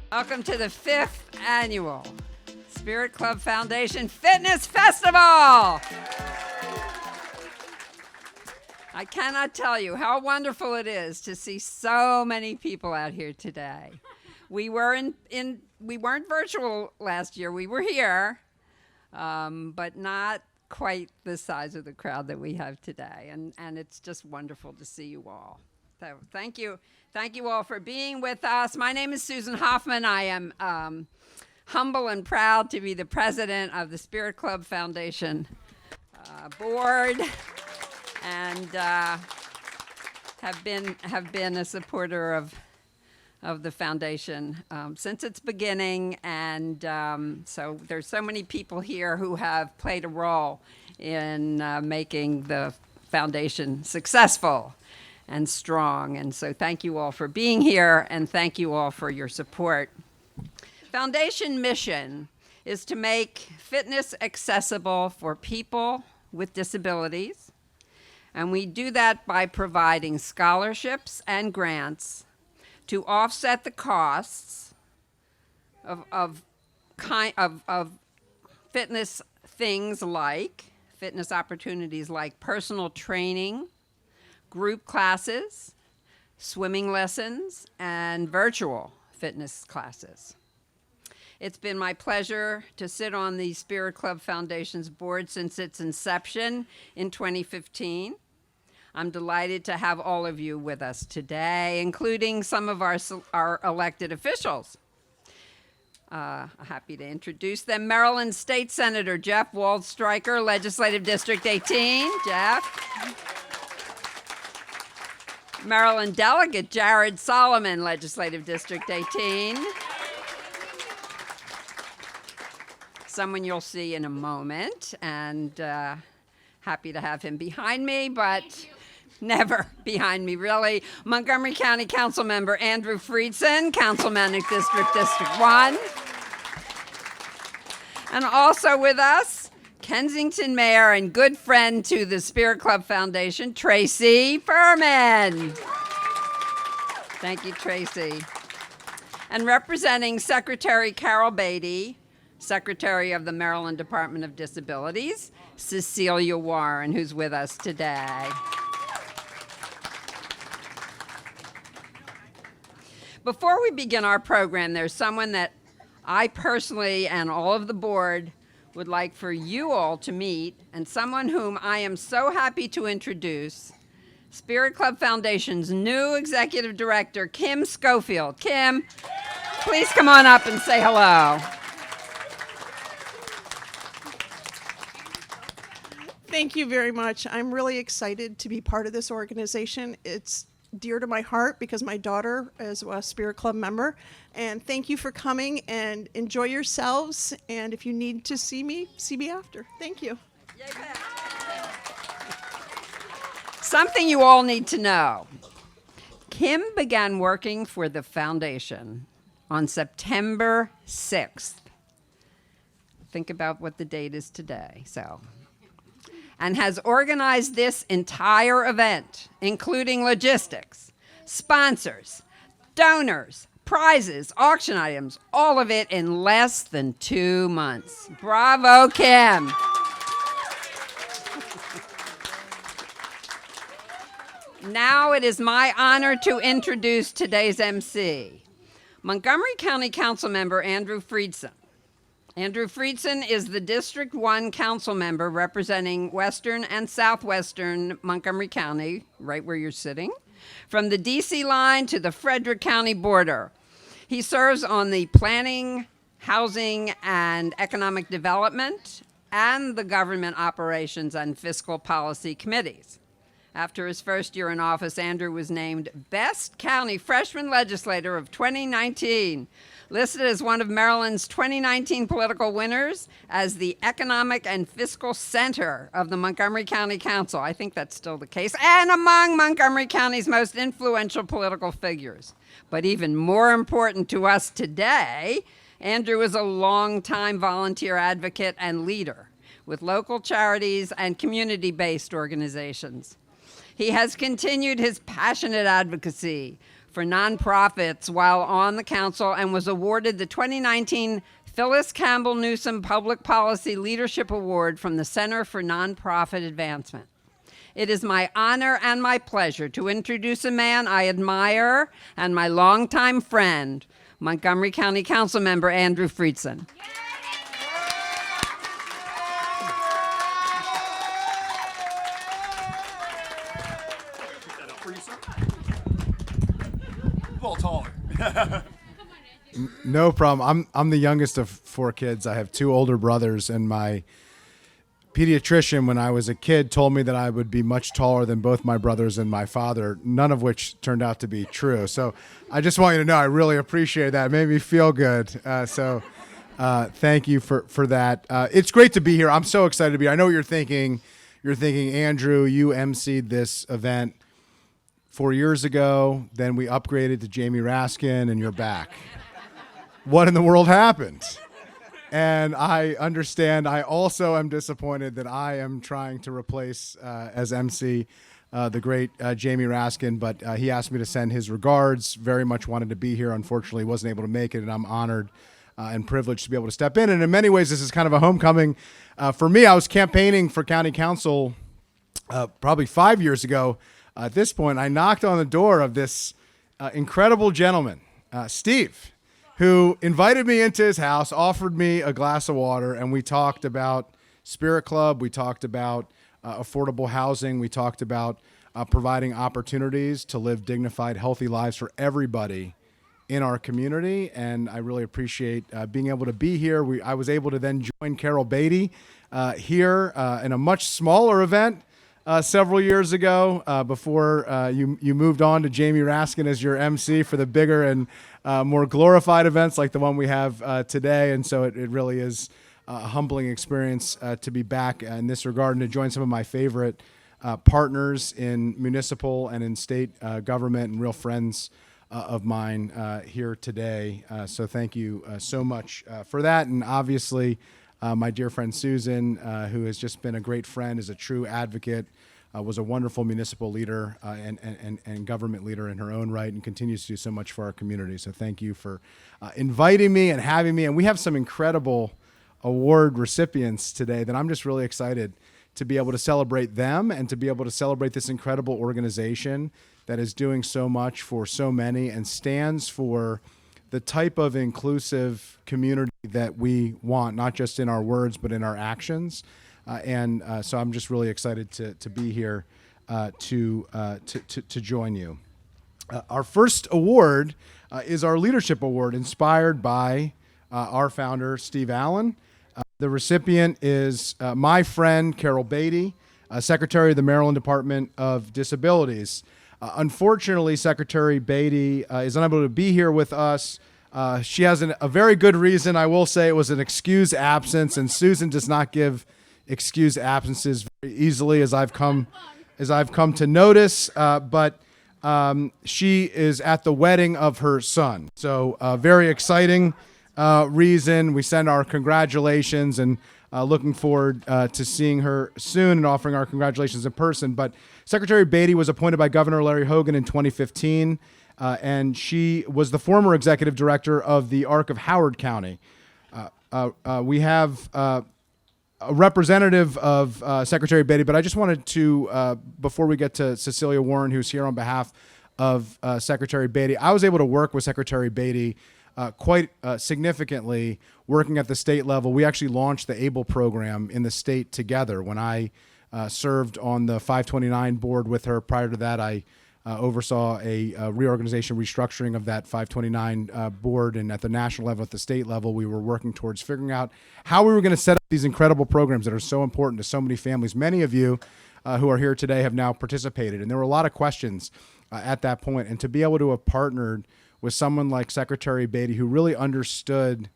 Welcome to the 5th annual Spirit Club Foundation Fitness Festival. I cannot tell you how wonderful it is to see so many people out here today. We weren't virtual last year. We were here, but not quite the size of the crowd that we have today. And it's just wonderful to see you all. So thank you. Thank you all for being with us. My name is Susan Hoffman. I am humble and proud to be the president of the Spirit Club Foundation board, and have been a supporter of the foundation since its beginning. And so there's so many people here who have played a role in making the foundation successful and strong. And so thank you all for being here, and thank you all for your support. Foundation mission is to make fitness accessible for people with disabilities. And we do that by providing scholarships and grants to offset the costs of fitness things like fitness opportunities like personal training, group classes, swimming lessons, and virtual fitness classes. It's been my pleasure to sit on the Spirit Club Foundation's board since its inception in 2015. I'm delighted to have all of you with us today, including some of our elected officials. Happy to introduce them. Maryland State Senator Jeff Waldstreicher, Legislative District 18. Jeff. Maryland Delegate Jared Solomon, Legislative District 18. Someone you'll see in a moment, and happy to have him behind me, but never behind me, really. Montgomery County Council Member Andrew Friedson, Councilman of District 1. And also with us, Kensington Mayor and good friend to the Spirit Club Foundation, Tracy Furman. Thank you, Tracy. And representing Secretary Carol Beatty, Secretary of the Maryland Department of Disabilities, Cecilia Warren, who's with us today. Before we begin our program, there's someone that I personally and all of the board would like for you all to meet, and someone whom I am so happy to introduce, Spirit Club Foundation's new executive director, Kim Schofield. Kim, please come on up and say hello. Thank you very much. I'm really excited to be part of this organization. It's dear to my heart because my daughter is a Spirit Club member. And thank you for coming, and enjoy yourselves. And if you need to see me after. Thank you. Something you all need to know. Kim began working for the foundation on September 6th. Think about what the date is today. And has organized this entire event, including logistics, sponsors, donors, prizes, auction items, all of it in less than 2 months. Bravo, Kim. Now it is my honor to introduce today's MC, Montgomery County Council Member Andrew Friedson. Andrew Friedson is the District 1 council member representing Western and Southwestern Montgomery County, right where you're sitting, from the DC line to the Frederick County border. He serves on the Planning, Housing, and Economic Development and the Government Operations and Fiscal Policy Committees. After his first year in office, Andrew was named Best County Freshman Legislator of 2019, listed as one of Maryland's 2019 political winners as the economic and fiscal center of the Montgomery County Council. I think that's still the case, and among Montgomery County's most influential political figures. But even more important to us today, Andrew is a longtime volunteer advocate and leader with local charities and community-based organizations. He has continued his passionate advocacy for nonprofits while on the council and was awarded the 2019 Phyllis Campbell Newsom Public Policy Leadership Award from the Center for Nonprofit Advancement. It is my honor and my pleasure to introduce a man I admire and my longtime friend, Montgomery County Council Member Andrew Friedson. A little taller. No problem. I'm the youngest of 4 kids. I have 2 older brothers, and my pediatrician, when I was a kid, told me that I would be much taller than both my brothers and my father, none of which turned out to be true. So I just want you to know I really appreciate that. It made me feel good. Thank you for that. It's great to be here. I'm so excited to be here. I know what you're thinking. You're thinking, Andrew, you emceed this event 4 years ago. Then we upgraded to Jamie Raskin, and you're back. What in the world happened? And I understand. I also am disappointed that I am trying to replace as MC the great Jamie Raskin, but he asked me to send his regards. Very much wanted to be here. Unfortunately, wasn't able to make it, and I'm honored and privileged to be able to step in. And in many ways, this is kind of a homecoming for me. I was campaigning for county council probably 5 years ago. At this point, I knocked on the door of this incredible gentleman, Steve, who invited me into his house, offered me a glass of water, and we talked about Spirit Club. We talked about affordable housing. We talked about providing opportunities to live dignified, healthy lives for everybody in our community. And I really appreciate being able to be here. I was able to then join Carol Beatty here in a much smaller event several years ago before you moved on to Jamie Raskin as your MC for the bigger and more glorified events like the one we have today. And so it really is a humbling experience to be back in this regard and to join some of my favorite partners in municipal and in state government and real friends of mine here today. So thank you so much for that. And obviously, my dear friend Susan, who has just been a great friend, is a true advocate, was a wonderful municipal leader and government leader in her own right, and continues to do so much for our community. So thank you for inviting me and having me. And we have some incredible award recipients today that I'm just really excited to be able to celebrate them and to be able to celebrate this incredible organization that is doing so much for so many and stands for the type of inclusive community that we want, not just in our words, but in our actions. So I'm just really excited to be here to join you. Our first award is our Leadership Award, inspired by our founder, Steve Allen. The recipient is my friend, Carol Beatty, Secretary of the Maryland Department of Disabilities. Unfortunately, Secretary Beatty is unable to be here with us. She has a very good reason. I will say it was an excused absence, and Susan does not give excused absences very easily, as I've come to notice. But she is at the wedding of her son, so very exciting reason. We send our congratulations and looking forward to seeing her soon and offering our congratulations in person. But Secretary Beatty was appointed by Governor Larry Hogan in 2015, and she was the former executive director of the ARC of Howard County. We have a representative of Secretary Beatty, but I just wanted to, before we get to Cecilia Warren, who's here on behalf of Secretary Beatty, I was able to work with Secretary Beatty quite significantly working at the state level. We actually launched the ABLE program in the state together. When I served on the 529 board with her, prior to that, I oversaw a reorganization, restructuring of that 529 board. And at the national level, at the state level, we were working towards figuring out how we were going to set up these incredible programs that are so important to so many families. Many of you who are here today have now participated. And there were a lot of questions at that point. And to be able to have partnered with someone like Secretary Beatty, who really understood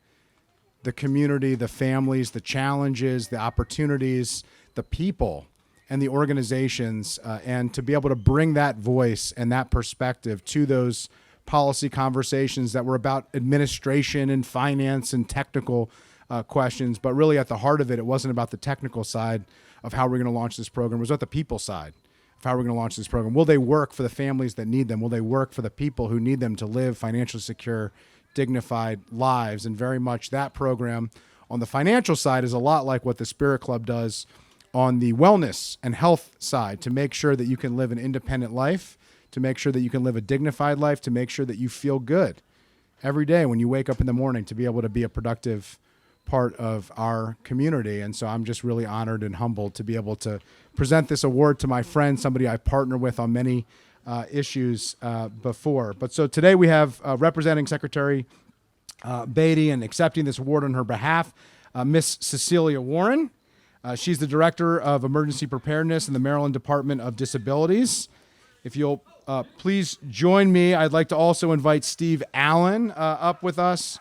the community, the families, the challenges, the opportunities, the people, and the organizations, and to be able to bring that voice and that perspective to those policy conversations that were about administration and finance and technical questions. But really at the heart of it, it wasn't about the technical side of how we're going to launch this program. It was about the people side how we're going to launch this program. Will they work for the families that need them? Will they work for the people who need them to live financially secure, dignified lives? And very much that program on the financial side is a lot like what the Spirit Club does on the wellness and health side, to make sure that you can live an independent life, to make sure that you can live a dignified life, to make sure that you feel good every day when you wake up in the morning, to be able to be a productive part of our community. And so I'm just really honored and humbled to be able to present this award to my friend, somebody I partner with on many issues before. But so today we have representing Secretary Beatty and accepting this award on her behalf, Miss Cecilia Warren. She's the Director of Emergency Preparedness in the Maryland Department of Disabilities. If you'll please join me, I'd like to also invite Steve Allen up with us.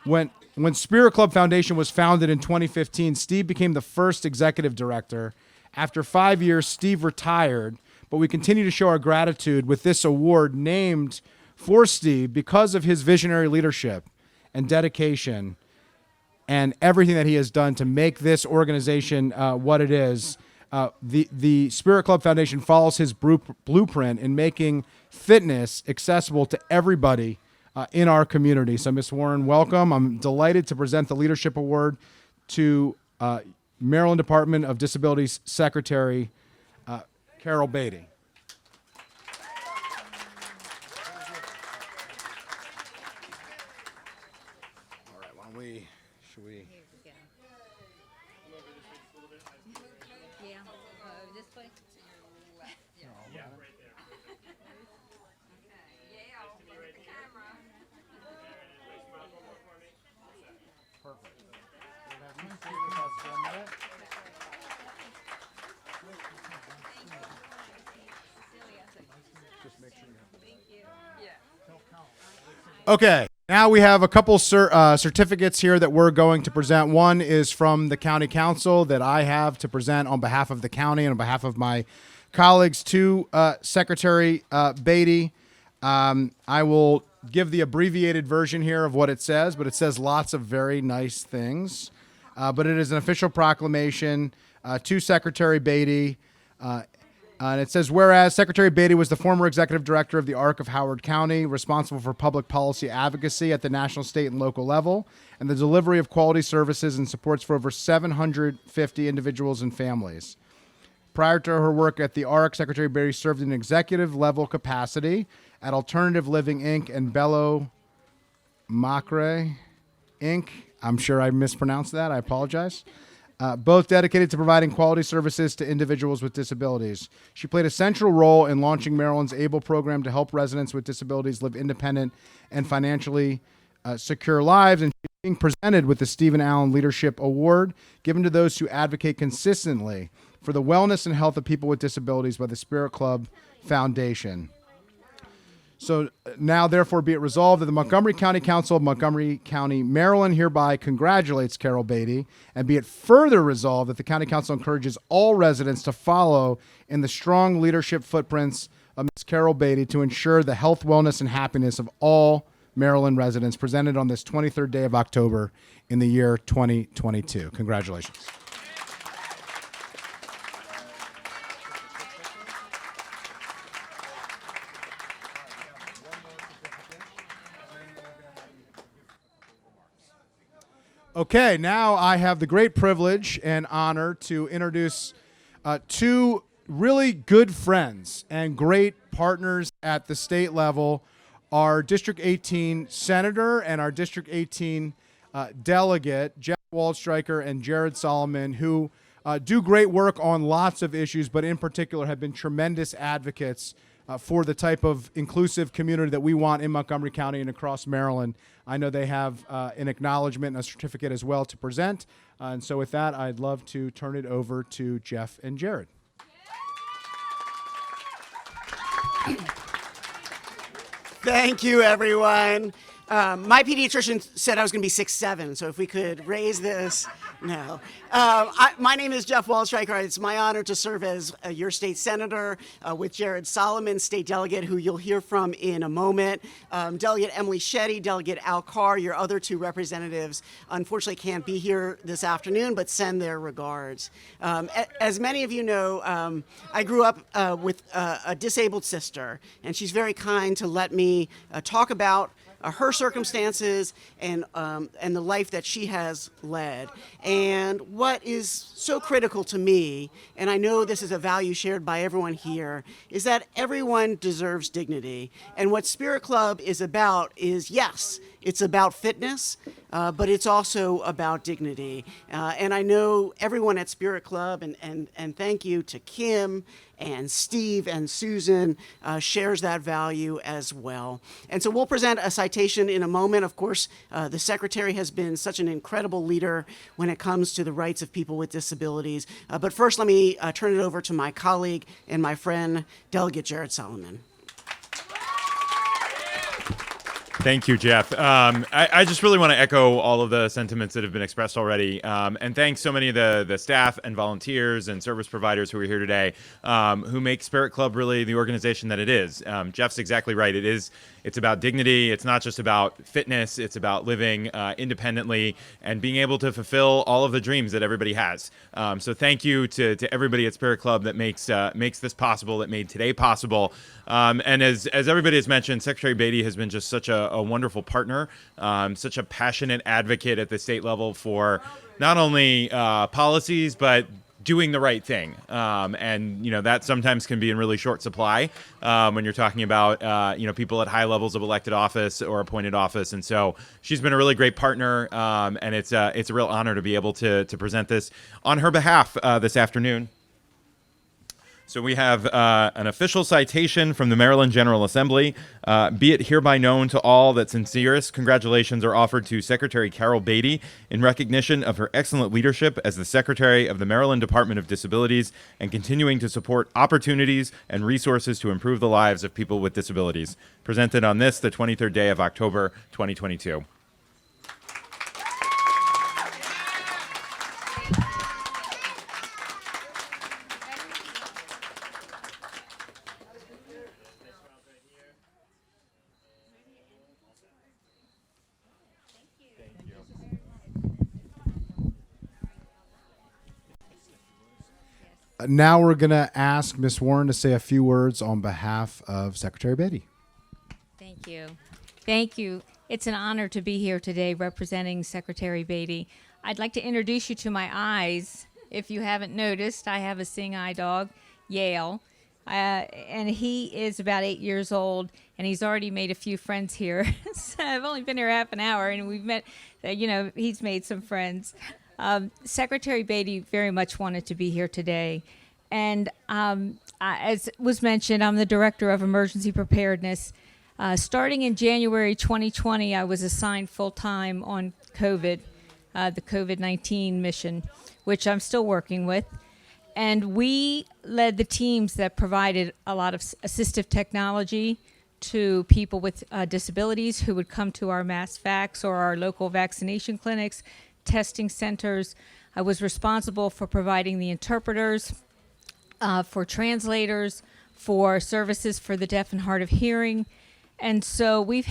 When Spirit Club Foundation was founded in 2015, Steve became the first executive director. After 5 years, Steve retired, but we continue to show our gratitude with this award named for Steve because of his visionary leadership and dedication and everything that he has done to make this organization what it is. The Spirit Club Foundation follows his blueprint in making fitness accessible to everybody in our community. So, Ms. Warren, welcome. I'm delighted to present the Leadership Award to Maryland Department of Disabilities Secretary Carol Beatty. All right, why don't we, should we? Yeah, this way. Okay, now we have a couple certificates here that we're going to present. One is from the County Council that I have to present on behalf of the county and on behalf of my colleagues to Secretary Beatty. I will give the abbreviated version here of what it says, but it says lots of very nice things. But it is an official proclamation to Secretary Beatty. And it says, whereas Secretary Beatty was the former executive director of the ARC of Howard County, responsible for public policy advocacy at the national, state, and local level, and the delivery of quality services and supports for over 750 individuals and families. Prior to her work at the ARC, Secretary Beatty served in an executive level capacity at Alternative Living, Inc. and Bello Macre, Inc. I'm sure I mispronounced that. I apologize. Both dedicated to providing quality services to individuals with disabilities. She played a central role in launching Maryland's ABLE program to help residents with disabilities live independent and financially secure lives, and she's being presented with the Stephen Allen Leadership Award, given to those who advocate consistently for the wellness and health of people with disabilities by the Spirit Club Foundation. So now, therefore, be it resolved that the Montgomery County Council of Montgomery County, Maryland hereby congratulates Carol Beatty, and be it further resolved that the County Council encourages all residents to follow in the strong leadership footprints of Ms. Carol Beatty to ensure the health, wellness, and happiness of all Maryland residents, presented on this 23rd day of October in the year 2022. Congratulations. Okay, now I have the great privilege and honor to introduce two really good friends and great partners at the state level, our District 18 Senator and our District 18 Delegate, Jeff Waldstreicher and Jared Solomon, who do great work on lots of issues, but in particular have been tremendous advocates for the type of inclusive community that we want in Montgomery County and across Maryland. I know they have an acknowledgement and a certificate as well to present. And so with that, I'd love to turn it over to Jeff and Jared. Thank you, everyone. My pediatrician said I was going to be 6'7", so if we could raise this, no. My name is Jeff Wallstreicher. It's my honor to serve as your state senator with Jared Solomon, state delegate, who you'll hear from in a moment. Delegate Emily Shetty, Delegate Al Carr, your other two representatives, unfortunately can't be here this afternoon, but send their regards. As many of you know, I grew up with a disabled sister, and she's very kind to let me talk about her circumstances and the life that she has led. And what is so critical to me, and I know this is a value shared by everyone here, is that everyone deserves dignity. And what Spirit Club is about is, yes, it's about fitness, but it's also about dignity. And I know everyone at Spirit Club, and thank you to Kim and Steve and Susan, shares that value as well. And so we'll present a citation in a moment. Of course, the Secretary has been such an incredible leader when it comes to the rights of people with disabilities. But first, let me turn it over to my colleague and my friend, Delegate Jared Solomon. Thank you, Jeff. I just really want to echo all of the sentiments that have been expressed already, and thank so many of the staff and volunteers and service providers who are here today, who make Spirit Club really the organization that it is. Jeff's exactly right. It's about dignity. It's not just about fitness. It's about living independently and being able to fulfill all of the dreams that everybody has. So thank you to everybody at Spirit Club that makes this possible, that made today possible. And as everybody has mentioned, Secretary Beatty has been just such a wonderful partner, such a passionate advocate at the state level for not only policies, but doing the right thing. And, that sometimes can be in really short supply when you're talking about, people at high levels of elected office or appointed office. And so she's been a really great partner. And it's a real honor to be able to present this on her behalf this afternoon. So we have an official citation from the Maryland General Assembly. Be it hereby known to all that sincerest congratulations are offered to Secretary Carol Beatty in recognition of her excellent leadership as the Secretary of the Maryland Department of Disabilities and continuing to support opportunities and resources to improve the lives of people with disabilities. Presented on this, the 23rd day of October, 2022. Now we're going to ask Ms. Warren to say a few words on behalf of Secretary Beatty. Thank you. Thank you. It's an honor to be here today representing Secretary Beatty. I'd like to introduce you to my eyes. If you haven't noticed, I have a seeing eye dog, Yale, and he is about 8 years old, and he's already made a few friends here. So I've only been here half an hour, and we've met, he's made some friends. Secretary Beatty very much wanted to be here today. And as was mentioned, I'm the Director of Emergency Preparedness. Starting in January 2020, I was assigned full-time on COVID, the COVID-19 mission, which I'm still working with. And we led the teams that provided a lot of assistive technology to people with disabilities who would come to our mass vacs or our local vaccination clinics, testing centers. I was responsible for providing the interpreters, for translators, for services for the deaf and hard of hearing. And so we've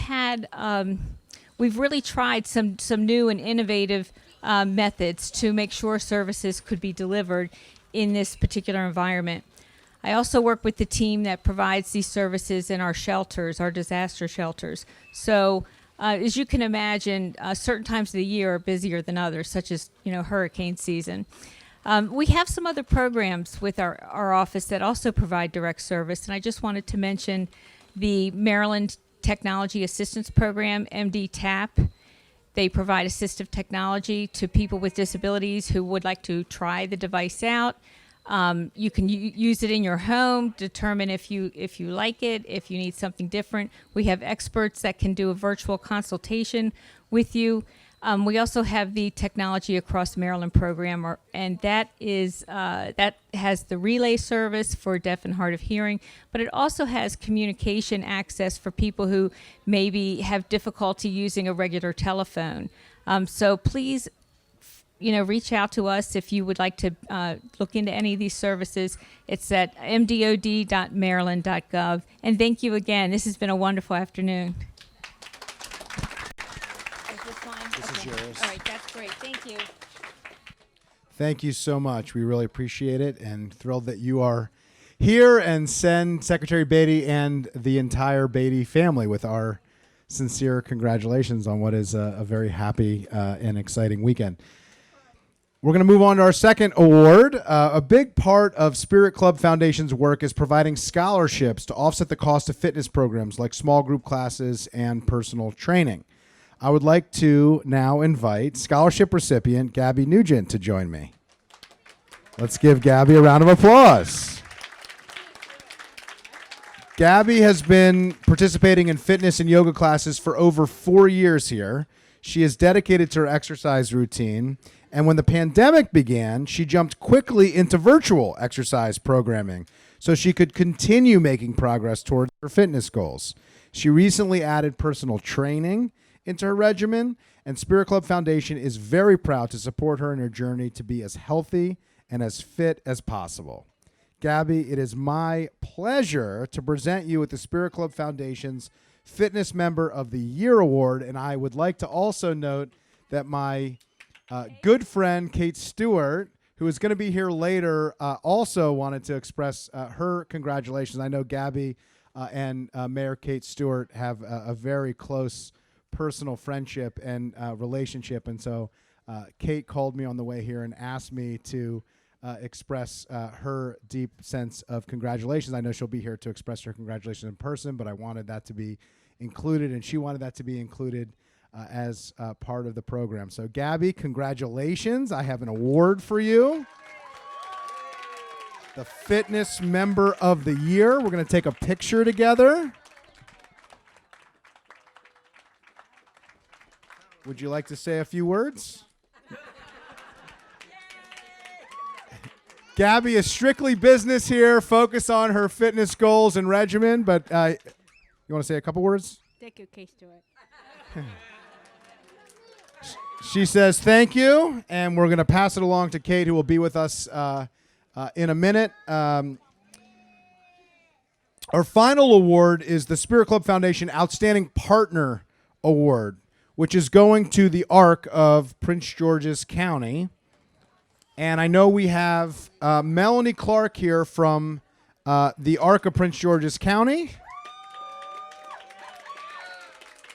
really tried some new and innovative methods to make sure services could be delivered in this particular environment. I also work with the team that provides these services in our shelters, our disaster shelters. So as you can imagine, certain times of the year are busier than others, such as hurricane season. We have some other programs with our office that also provide direct service, and I just wanted to mention the Maryland Technology Assistance Program, MD-TAP. They provide assistive technology to people with disabilities who would like to try the device out. You can use it in your home, determine if you like it, if you need something different. We have experts that can do a virtual consultation with you. We also have the Technology Across Maryland program, and that has the relay service for deaf and hard of hearing, but it also has communication access for people who maybe have difficulty using a regular telephone. So please, reach out to us if you would like to look into any of these services. It's at mdod.maryland.gov. And thank you again. This has been a wonderful afternoon. This is yours. All right, that's great. Thank you. Thank you so much. We really appreciate it and thrilled that you are here, and send Secretary Beatty and the entire Beatty family with our sincere congratulations on what is a very happy and exciting weekend. We're going to move on to our second award. A big part of Spirit Club Foundation's work is providing scholarships to offset the cost of fitness programs like small group classes and personal training. I would like to now invite scholarship recipient Gabby Nugent to join me. Let's give Gabby a round of applause. Gabby has been participating in fitness and yoga classes for over 4 years here. She is dedicated to her exercise routine, and when the pandemic began, she jumped quickly into virtual exercise programming so she could continue making progress towards her fitness goals. She recently added personal training into her regimen, and Spirit Club Foundation is very proud to support her in her journey to be as healthy and as fit as possible. Gabby, it is my pleasure to present you with the Spirit Club Foundation's Fitness Member of the Year Award, and I would like to also note that my good friend Kate Stewart, who is going to be here later, also wanted to express her congratulations. I know Gabby and Mayor Kate Stewart have a very close personal friendship and relationship, and so Kate called me on the way here and asked me to express her deep sense of congratulations. I know she'll be here to express her congratulations in person, but I wanted that to be included, and she wanted that to be included as part of the program. So Gabby, congratulations. I have an award for you. The Fitness Member of the Year. We're going to take a picture together. Would you like to say a few words? Gabby is strictly business here, focus on her fitness goals and regimen, but you want to say a couple words? Thank you, Kate Stewart. She says thank you, and we're going to pass it along to Kate, who will be with us in a minute. Our final award is the Spirit Club Foundation Outstanding Partner Award, which is going to the ARC of Prince George's County. And I know we have Melanie Clark here from the ARC of Prince George's County.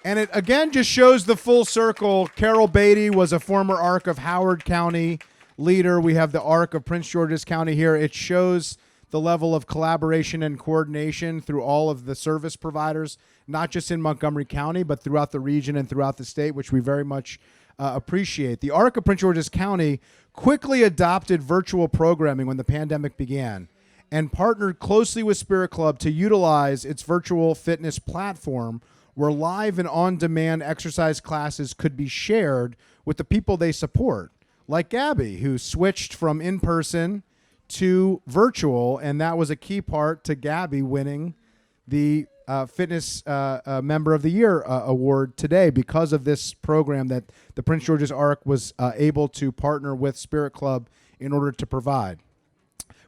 And it, again, just shows the full circle. Carol Beatty was a former ARC of Howard County leader. We have the ARC of Prince George's County here. It shows the level of collaboration and coordination through all of the service providers, not just in Montgomery County, but throughout the region and throughout the state, which we very much appreciate. The ARC of Prince George's County quickly adopted virtual programming when the pandemic began and partnered closely with Spirit Club to utilize its virtual fitness platform where live and on-demand exercise classes could be shared with the people they support, like Gabby, who switched from in-person to virtual, and that was a key part to Gabby winning the Fitness Member of the Year award today because of this program that the Prince George's ARC was able to partner with Spirit Club in order to provide.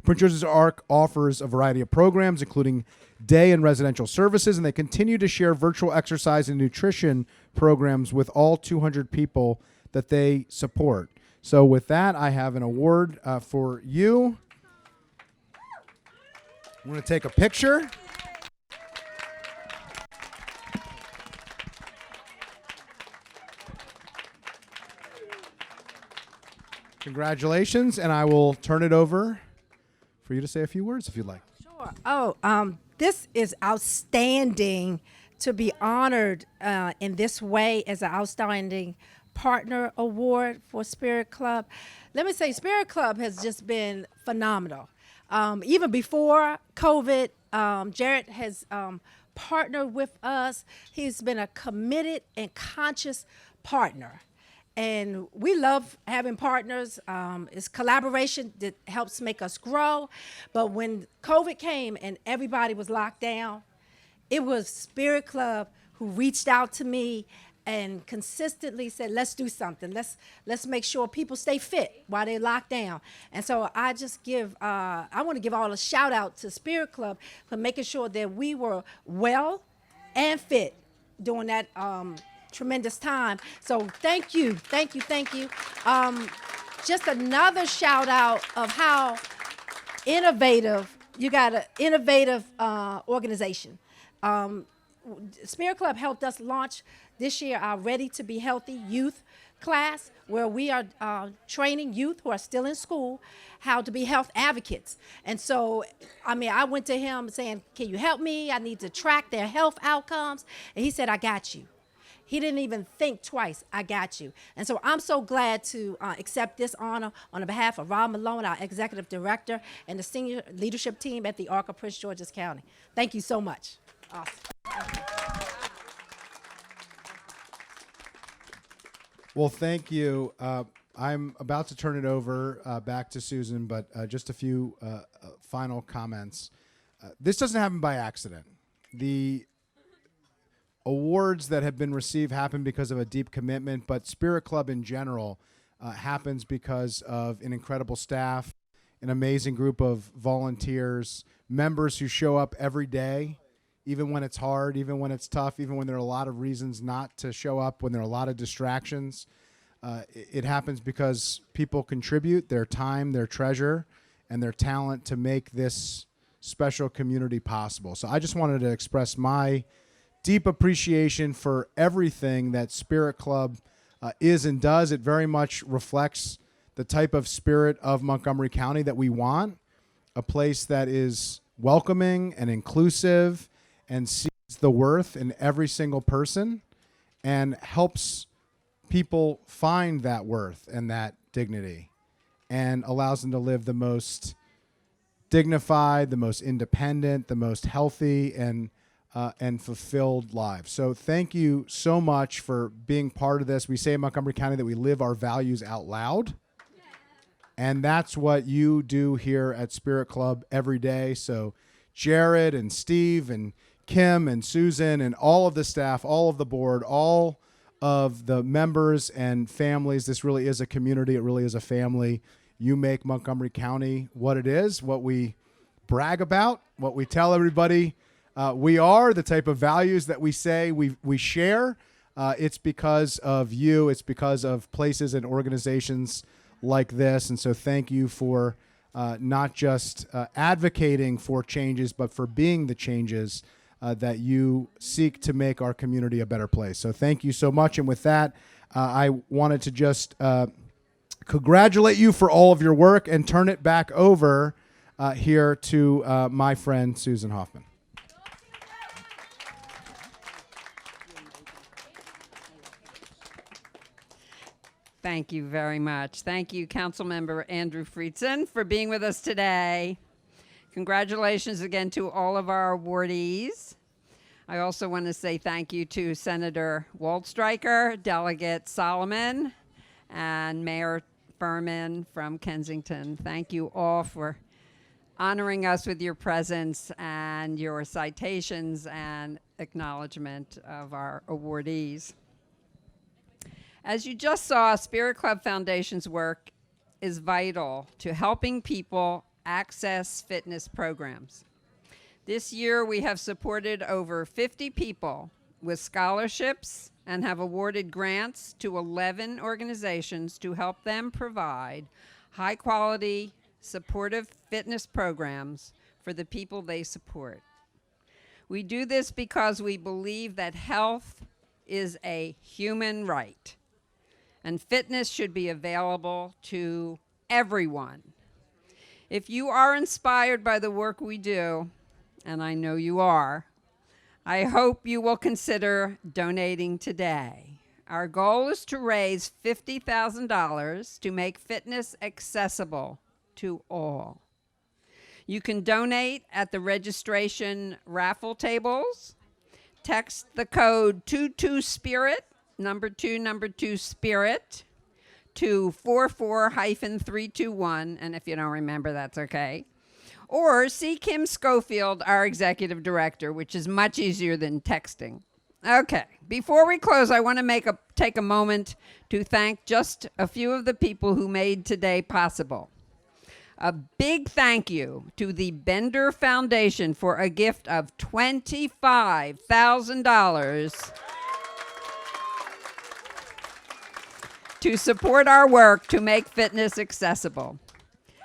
Prince George's ARC offers a variety of programs, including day and residential services, and they continue to share virtual exercise and nutrition programs with all 200 people that they support. So with that, I have an award for you. I'm going to take a picture. Congratulations, and I will turn it over for you to say a few words if you'd like. Sure. Oh, this is outstanding to be honored in this way as an outstanding partner award for Spirit Club. Let me say, Spirit Club has just been phenomenal. Even before COVID, Jared has partnered with us. He's been a committed and conscious partner. And we love having partners. It's collaboration that helps make us grow. But when COVID came and everybody was locked down, it was Spirit Club who reached out to me and consistently said, let's do something. Let's make sure people stay fit while they're locked down. And so I just I want to give all a shout out to Spirit Club for making sure that we were well and fit during that tremendous time. So thank you. Just another shout out of how innovative, you got an innovative organization. Spirit Club helped us launch this year our Ready to Be Healthy youth class, where we are training youth who are still in school how to be health advocates. And so, I went to him saying, can you help me? I need to track their health outcomes. And he said, I got you. He didn't even think twice. I got you. And so I'm so glad to accept this honor on behalf of Rob Malone, our executive director, and the senior leadership team at the ARC of Prince George's County. Thank you so much. Awesome. Well, thank you. I'm about to turn it over back to Susan, but just a few final comments. This doesn't happen by accident. The awards that have been received happen because of a deep commitment, but Spirit Club in general happens because of an incredible staff, an amazing group of volunteers, members who show up every day, even when it's hard, even when it's tough, even when there are a lot of reasons not to show up, when there are a lot of distractions. It happens because people contribute their time, their treasure, and their talent to make this special community possible. So I just wanted to express my deep appreciation for everything that Spirit Club is and does. It very much reflects the type of spirit of Montgomery County that we want, a place that is welcoming and inclusive and sees the worth in every single person and helps people find that worth and that dignity and allows them to live the most dignified, the most independent, the most healthy and fulfilled lives. So thank you so much for being part of this. We say in Montgomery County that we live our values out loud. And that's what you do here at Spirit Club every day. So Jared and Steve and Kim and Susan and all of the staff, all of the board, all of the members and families. This really is a community. It really is a family. You make Montgomery County what it is, what we brag about, what we tell everybody we are, the type of values that we say we share. It's because of you. It's because of places and organizations like this. And so thank you for not just advocating for changes, but for being the changes that you seek to make our community a better place. So thank you so much. And with that, I wanted to just congratulate you for all of your work and turn it back over here to my friend, Susan Hoffman. Thank you very much. Thank you, Councilmember Andrew Friedson, for being with us today. Congratulations again to all of our awardees. I also want to say thank you to Senator Waldstreicher, Delegate Solomon, and Mayor Furman from Kensington. Thank you all for honoring us with your presence and your citations and acknowledgement of our awardees. As you just saw, Spirit Club Foundation's work is vital to helping people access fitness programs. This year, we have supported over 50 people with scholarships and have awarded grants to 11 organizations to help them provide high-quality, supportive fitness programs for the people they support. We do this because we believe that health is a human right, and fitness should be available to everyone. If you are inspired by the work we do, and I know you are, I hope you will consider donating today. Our goal is to raise $50,000 to make fitness accessible to all. You can donate at the registration raffle tables. Text the code 22SPIRIT, number 2 SPIRIT, 244-321, and if you don't remember, that's okay. Or see Kim Schofield, our executive director, which is much easier than texting. Okay, before we close, I want to take a moment to thank just a few of the people who made today possible. A big thank you to the Bender Foundation for a gift of $25,000 to support our work to make fitness accessible.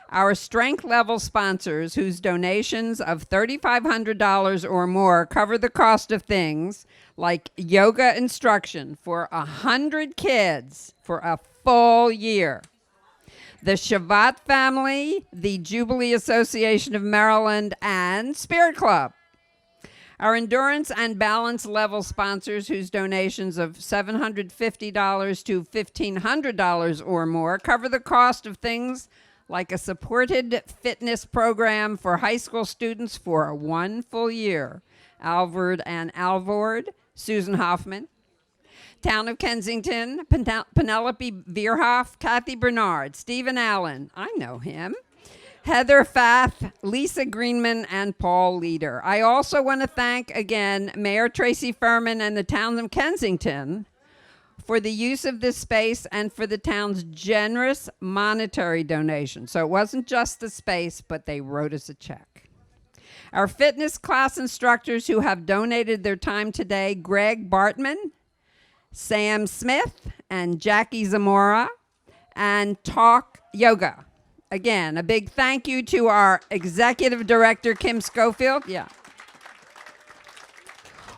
Our strength level sponsors, whose donations of $3,500 or more cover the cost of things like yoga instruction for 100 kids for a full year. The Shavat family, the Jubilee Association of Maryland, and Spirit Club. Our endurance and balance level sponsors, whose donations of $750 to $1,500 or more cover the cost of things like a supported fitness program for high school students for 1 full year. Alvord and Alvord, Susan Hoffman. Town of Kensington, Penelope Veerhoff, Kathy Bernard, Stephen Allen, I know him, Heather Fath, Lisa Greenman, and Paul Leader. I also want to thank again Mayor Tracy Furman and the town of Kensington for the use of this space and for the town's generous monetary donation. So it wasn't just the space, but they wrote us a check. Our fitness class instructors who have donated their time today, Greg Bartman, Sam Smith, and Jackie Zamora, and Talk Yoga. Again, a big thank you to our executive director, Kim Schofield. Yeah.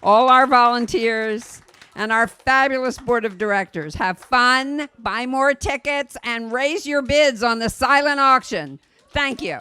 All our volunteers and our fabulous board of directors. Have fun, buy more tickets, and raise your bids on the silent auction. Thank you.